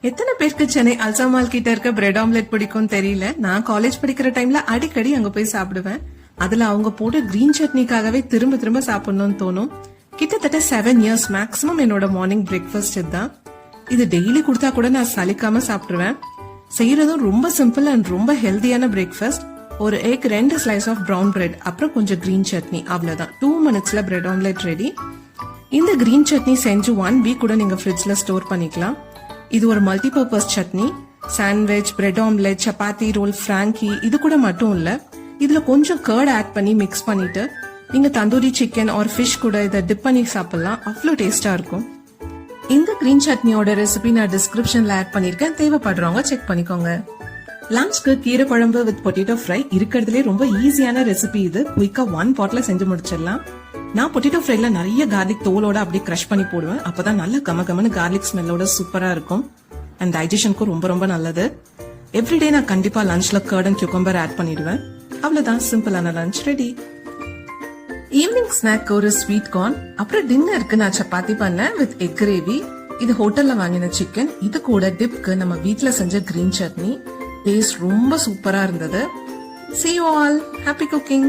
எத்தனை பேருக்கு சென்னை அல்சாமால் கிட்ட இருக்க பிரெட் ஆம்லெட் பிடிக்கும் தெரியல. நான் காலேஜ் படிக்கிற டைம்ல அடிக்கடி அங்க போய் சாப்பிடுவேன். அதுல அவங்க போட்டு கிரீன் சட்னிக்காகவே திரும்ப திரும்ப சாப்பிடணும்னு தோணும். கிட்டத்தட்ட 7 years மேக்ஸிமம் என்னோட மார்னிங் பிரேக்ஃபாஸ்ட் இதுதான். இது டெய்லி கொடுத்தா கூட நான் சலிக்காம சாப்பிடுவேன். செய்யறதும் ரொம்ப சிம்பிள் அண்ட் ரொம்ப ஹெல்தியான பிரேக்ஃபாஸ்ட். ஒரு egg, 2 slice of brown bread, அப்புறம் கொஞ்சம் கிரீன் சட்னி, அவ்வளவுதான். 2 minutesல பிரெட் ஆம்லெட் ரெடி. இந்த கிரீன் சட்னி செஞ்சு 1 week கூட நீங்க ஃப்ரிட்ஜ்ல ஸ்டோர் பண்ணிக்கலாம். இது ஒரு multipurpose chutney. Sandwich, bread omelette, chapati roll, frankie இது கூட மட்டும் இல்ல, இதுல கொஞ்சம் கர்ட் ஆட் பண்ணி மிக்ஸ் பண்ணிட்டு நீங்க தந்தூரி சிக்கன் ஆர் ஃபிஷ் கூட இதை டிப் பண்ணி சாப்பிடலாம். அவ்வளோ டேஸ்டா இருக்கும். இந்த கிரீன் சட்னியோட ரெசிபி நான் டிஸ்கிரிப்ஷன்ல ஆட் பண்ணிருக்கேன், தேவைப்படுறவங்க செக் பண்ணிக்கோங்க. லஞ்ச்க்கு கீரை குழம்பு வித் பொட்டேட்டோ ஃப்ரை இருக்கிறதுலே ரொம்ப ஈஸியான ரெசிபி இது. குயிக்கா 1 potல செஞ்சு முடிச்சிடலாம். நான் பொட்டேட்டோ ஃப்ரைல நிறைய கார்லிக் தோலோட அப்படியே கிரஷ் பண்ணி போடுவேன். அப்பதான் நல்ல கமகமன்னு கார்லிக் ஸ்மெல்லோட சூப்பரா இருக்கும். அண்ட் டைஜஷனுக்கும் ரொம்ப ரொம்ப நல்லது. எவ்ரிடே நான் கண்டிப்பா லஞ்ச்ல கர்ட் அண்ட் கியூக்கம்பர் ஆட் பண்ணிடுவேன். அவ்வளவுதான், சிம்பிளான லஞ்ச் ரெடி. ஈவினிங் ஸ்நாக் ஒரு ஸ்வீட் கார்ன், அப்புறம் டின்னருக்கு நான் சப்பாத்தி பண்ணேன் வித் எக் கிரேவி. இது ஹோட்டல்ல வாங்கின சிக்கன். இது கூட டிப்க்கு நம்ம வீட்ல செஞ்ச கிரீன் சட்னி. டேஸ்ட் ரொம்ப சூப்பரா இருந்தது. See you all. Happy cooking.